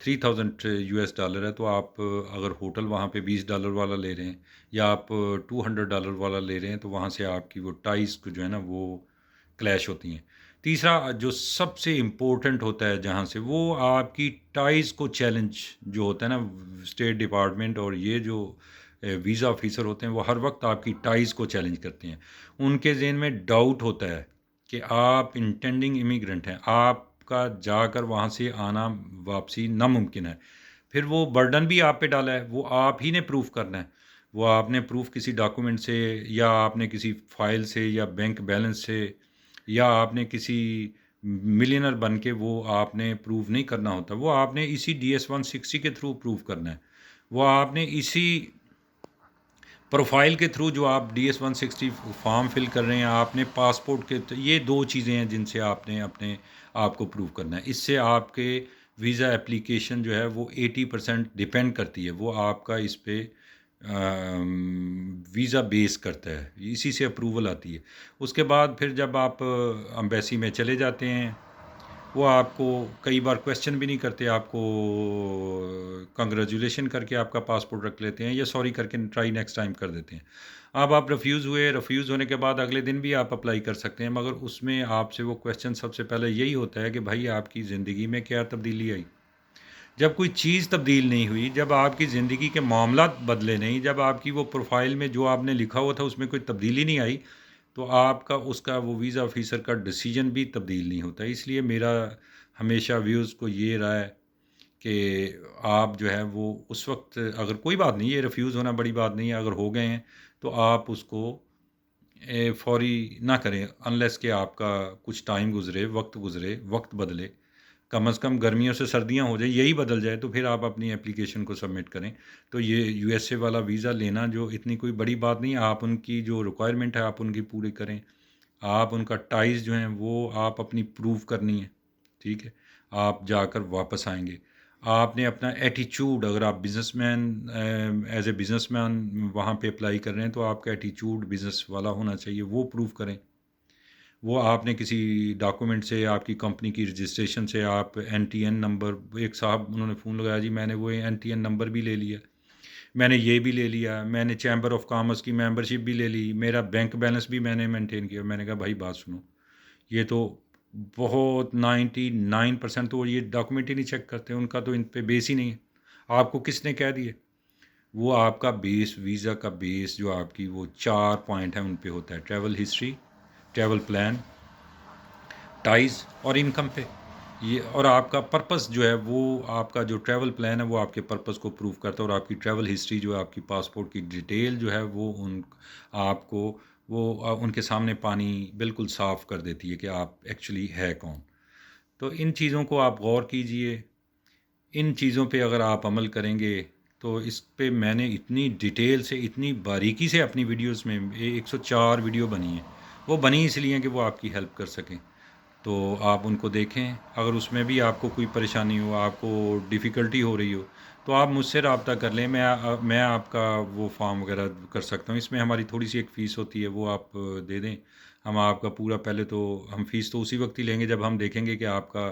$3000 ہے، تو آپ اگر ہوٹل وہاں پہ $20 والا لے رہے ہیں یا آپ $200 والا لے رہے ہیں، تو وہاں سے آپ کی وہ ٹائز کو جو ہے نا وہ کلیش ہوتی ہیں۔ تیسرا جو سب سے امپورٹنٹ ہوتا ہے جہاں سے، وہ آپ کی ٹائز کو چیلنج جو ہوتا ہے نا، اسٹیٹ ڈپارٹمنٹ اور یہ جو ویزا آفیسر ہوتے ہیں وہ ہر وقت آپ کی ٹائز کو چیلنج کرتے ہیں۔ ان کے ذہن میں ڈاؤٹ ہوتا ہے کہ آپ انٹینڈنگ امیگرنٹ ہیں، آپ کا جا کر وہاں سے آنا واپسی ناممکن ہے۔ پھر وہ برڈن بھی آپ پہ ڈالا ہے، وہ آپ ہی نے پروف کرنا ہے۔ وہ آپ نے پروف کسی ڈاکومنٹ سے، یا آپ نے کسی فائل سے، یا بینک بیلنس سے، یا آپ نے کسی ملینر بن کے وہ آپ نے پروف نہیں کرنا ہوتا، وہ آپ نے اسی DS-160 کے تھرو پروف کرنا ہے۔ وہ آپ نے اسی پروفائل کے تھرو جو آپ DS-160 فارم فل کر رہے ہیں، آپ نے پاسپورٹ کے، یہ دو چیزیں ہیں جن سے آپ نے اپنے آپ کو پروف کرنا ہے۔ اس سے آپ کے ویزا اپلیکیشن جو ہے وہ 80% ڈپینڈ کرتی ہے، وہ آپ کا اس پہ ویزا بیس کرتا ہے، اسی سے اپروول آتی ہے۔ اس کے بعد پھر جب آپ امبیسی میں چلے جاتے ہیں، وہ آپ کو کئی بار کویشچن بھی نہیں کرتے، آپ کو کنگریجولیشن کر کے آپ کا پاسپورٹ رکھ لیتے ہیں، یا سوری کر کے ٹرائی نیکسٹ ٹائم کر دیتے ہیں۔ اب آپ ریفیوز ہوئے، ریفیوز ہونے کے بعد اگلے دن بھی آپ اپلائی کر سکتے ہیں، مگر اس میں آپ سے وہ کویشچن سب سے پہلے یہی ہوتا ہے کہ بھائی آپ کی زندگی میں کیا تبدیلی آئی۔ جب کوئی چیز تبدیل نہیں ہوئی، جب آپ کی زندگی کے معاملات بدلے نہیں، جب آپ کی وہ پروفائل میں جو آپ نے لکھا ہوا تھا اس میں کوئی تبدیلی نہیں آئی، تو آپ کا اس کا وہ ویزا آفیسر کا ڈیسیجن بھی تبدیل نہیں ہوتا۔ اس لیے میرا ہمیشہ ویوز کو یہ رہا ہے کہ آپ جو ہے وہ اس وقت، اگر کوئی بات نہیں، یہ ریفیوز ہونا بڑی بات نہیں ہے، اگر ہو گئے ہیں تو آپ اس کو فوری نہ کریں، انلیس کہ آپ کا کچھ ٹائم گزرے، وقت بدلے، کم از کم گرمیوں سے سردیاں ہو جائیں، یہی بدل جائے، تو پھر آپ اپنی اپلیکیشن کو سبمٹ کریں۔ تو یہ USA والا ویزا لینا جو اتنی کوئی بڑی بات نہیں ہے، آپ ان کی جو ریکوائرمنٹ ہے آپ ان کی پوری کریں، آپ ان کا ٹائز جو ہیں وہ آپ اپنی پروف کرنی ہے، ٹھیک ہے، آپ جا کر واپس آئیں گے۔ آپ نے اپنا ایٹیچیوڈ، اگر آپ business man as a business man وہاں پہ اپلائی کر رہے ہیں، تو آپ کا ایٹیچیوڈ بزنس والا ہونا چاہیے، وہ پروف کریں۔ وہ آپ نے کسی ڈاکومنٹ سے، آپ کی کمپنی کی رجسٹریشن سے، آپ NTN نمبر، ایک صاحب انہوں نے فون لگایا، جی میں نے وہ NTN نمبر بھی لے لیا، میں نے یہ بھی لے لیا، میں نے چیمبر آف کامرس کی ممبرشپ بھی لے لی، میرا بینک بیلنس بھی میں نے مینٹین کیا۔ میں نے کہا بھائی بات سنو، یہ تو بہت 99% تو یہ ڈاکومنٹ ہی نہیں چیک کرتے، ان کا تو ان پہ بیس ہی نہیں ہے۔ آپ کو کس نے کہہ دیا؟ وہ آپ کا بیس، ویزا کا بیس جو آپ کی وہ 4 پوائنٹ ہیں، ان پہ ہوتا ہے: travel history, travel plan, ties اور انکم پہ۔ یہ اور آپ کا پرپس جو ہے، وہ آپ کا جو ٹریول پلان ہے وہ آپ کے پرپس کو پروف کرتا ہے، اور آپ کی ٹریول ہسٹری جو ہے، آپ کی پاسپورٹ کی ڈیٹیل جو ہے، وہ آپ کو وہ ان کے سامنے پانی بالکل صاف کر دیتی ہے کہ آپ ایکچولی ہے کون۔ تو ان چیزوں کو آپ غور کیجئے، ان چیزوں پہ اگر آپ عمل کریں گے تو اس پہ میں نے اتنی ڈیٹیل سے، اتنی باریکی سے اپنی ویڈیوز میں 104 ویڈیو بنی ہیں، وہ بنی اس لیے کہ وہ آپ کی ہیلپ کر سکیں۔ تو آپ ان کو دیکھیں، اگر اس میں بھی آپ کو کوئی پریشانی ہو، آپ کو ڈیفیکلٹی ہو رہی ہو، تو آپ مجھ سے رابطہ کر لیں، میں آپ کا وہ فارم وغیرہ کر سکتا ہوں۔ اس میں ہماری تھوڑی سی ایک فیس ہوتی ہے، وہ آپ دے دیں، ہم آپ کا پورا، پہلے تو ہم فیس تو اسی وقت ہی لیں گے جب ہم دیکھیں گے کہ آپ کا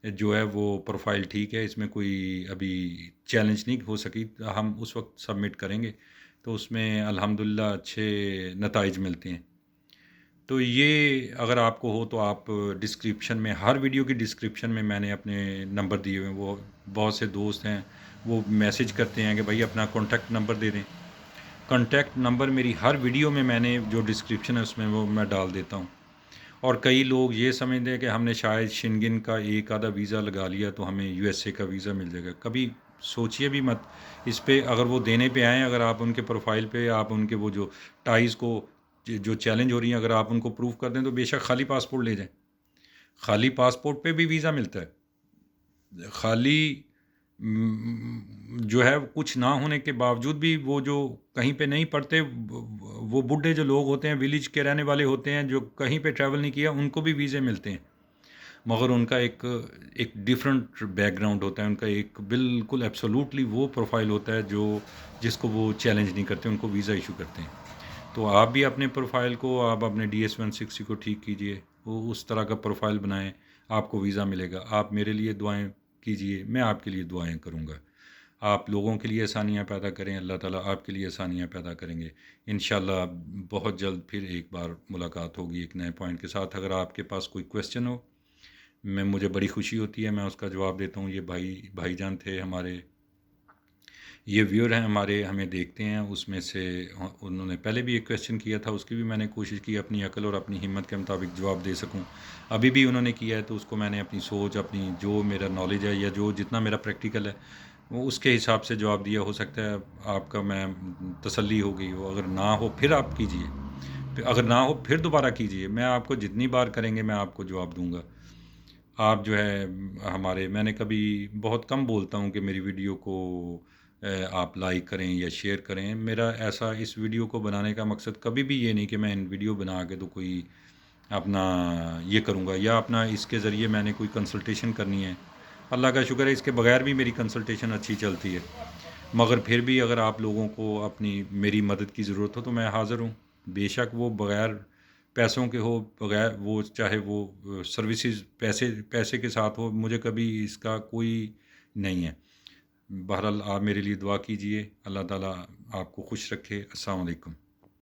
جو ہے وہ پروفائل ٹھیک ہے، اس میں کوئی ابھی چیلنج نہیں ہو سکی، ہم اس وقت سبمٹ کریں گے، تو اس میں الحمدللہ اچھے نتائج ملتے ہیں۔ تو یہ اگر آپ کو ہو تو آپ ڈسکرپشن میں، ہر ویڈیو کی ڈسکرپشن میں نے اپنے نمبر دیے ہوئے ہیں، وہ بہت سے دوست ہیں وہ میسج کرتے ہیں کہ بھائی اپنا کانٹیکٹ نمبر دے دیں۔ کانٹیکٹ نمبر میری ہر ویڈیو میں نے جو ڈسکرپشن ہے اس میں وہ میں ڈال دیتا ہوں۔ اور کئی لوگ یہ سمجھتے ہیں کہ ہم نے شاید شنگن کا ایک آدھا ویزا لگا لیا تو ہمیں USA کا ویزا مل جائے گا، کبھی سوچیے بھی مت اس پہ۔ اگر وہ دینے پہ آئیں، اگر آپ ان کے پروفائل پہ، آپ ان کے وہ جو ٹائز کو جو چیلنج ہو رہی ہیں، اگر آپ ان کو پروف کر دیں تو بے شک خالی پاسپورٹ لے جائیں، خالی پاسپورٹ پہ بھی ویزا ملتا ہے۔ خالی جو ہے کچھ نہ ہونے کے باوجود بھی، وہ جو کہیں پہ نہیں پڑھتے، وہ بڈھے جو لوگ ہوتے ہیں، ولیج کے رہنے والے ہوتے ہیں، جو کہیں پہ ٹریول نہیں کیا، ان کو بھی ویزے ملتے ہیں، مگر ان کا ایک ڈیفرنٹ بیک گراؤنڈ ہوتا ہے، ان کا ایک بالکل ایبسولوٹلی وہ پروفائل ہوتا ہے جو جس کو وہ چیلنج نہیں کرتے، ان کو ویزا ایشو کرتے ہیں۔ تو آپ بھی اپنے پروفائل کو، آپ اپنے DS-160 کو ٹھیک کیجئے، وہ اس طرح کا پروفائل بنائیں، آپ کو ویزا ملے گا۔ آپ میرے لیے دعائیں کیجیے، میں آپ کے لیے دعائیں کروں گا۔ آپ لوگوں کے لیے آسانیاں پیدا کریں، اللہ تعالیٰ آپ کے لیے آسانیاں پیدا کریں گے۔ انشاءاللہ بہت جلد پھر ایک بار ملاقات ہوگی ایک نئے پوائنٹ کے ساتھ۔ اگر آپ کے پاس کوئی کویسچن ہو، مجھے بڑی خوشی ہوتی ہے، میں اس کا جواب دیتا ہوں۔ یہ بھائی جان تھے ہمارے، یہ ویور ہیں ہمارے، ہمیں دیکھتے ہیں، اس میں سے انہوں نے پہلے بھی ایک کویسچن کیا تھا، اس کی بھی میں نے کوشش کی اپنی عقل اور اپنی ہمت کے مطابق جواب دے سکوں۔ ابھی بھی انہوں نے کیا ہے تو اس کو میں نے اپنی سوچ، اپنی جو میرا نالج ہے یا جو جتنا میرا پریکٹیکل ہے وہ اس کے حساب سے جواب دیا۔ ہو سکتا ہے آپ کا میں تسلی ہو گئی ہو، اگر نہ ہو پھر آپ کیجئے، اگر نہ ہو پھر دوبارہ کیجئے، میں آپ کو جتنی بار کریں گے میں آپ کو جواب دوں گا۔ آپ جو ہے ہمارے، میں نے کبھی بہت کم بولتا ہوں کہ میری ویڈیو کو آپ لائک کریں یا شیئر کریں۔ میرا ایسا اس ویڈیو کو بنانے کا مقصد کبھی بھی یہ نہیں کہ میں ان ویڈیو بنا کے تو کوئی اپنا یہ کروں گا یا اپنا اس کے ذریعے میں نے کوئی کنسلٹیشن کرنی ہے۔ اللہ کا شکر ہے اس کے بغیر بھی میری کنسلٹیشن اچھی چلتی ہے، مگر پھر بھی اگر آپ لوگوں کو اپنی میری مدد کی ضرورت ہو تو میں حاضر ہوں، بے شک وہ بغیر پیسوں کے ہو، بغیر وہ چاہے وہ سروسز پیسے کے ساتھ ہو، مجھے کبھی اس کا کوئی نہیں ہے۔ بہرحال آپ میرے لیے دعا کیجئے، اللہ تعالیٰ آپ کو خوش رکھے۔ السلام علیکم۔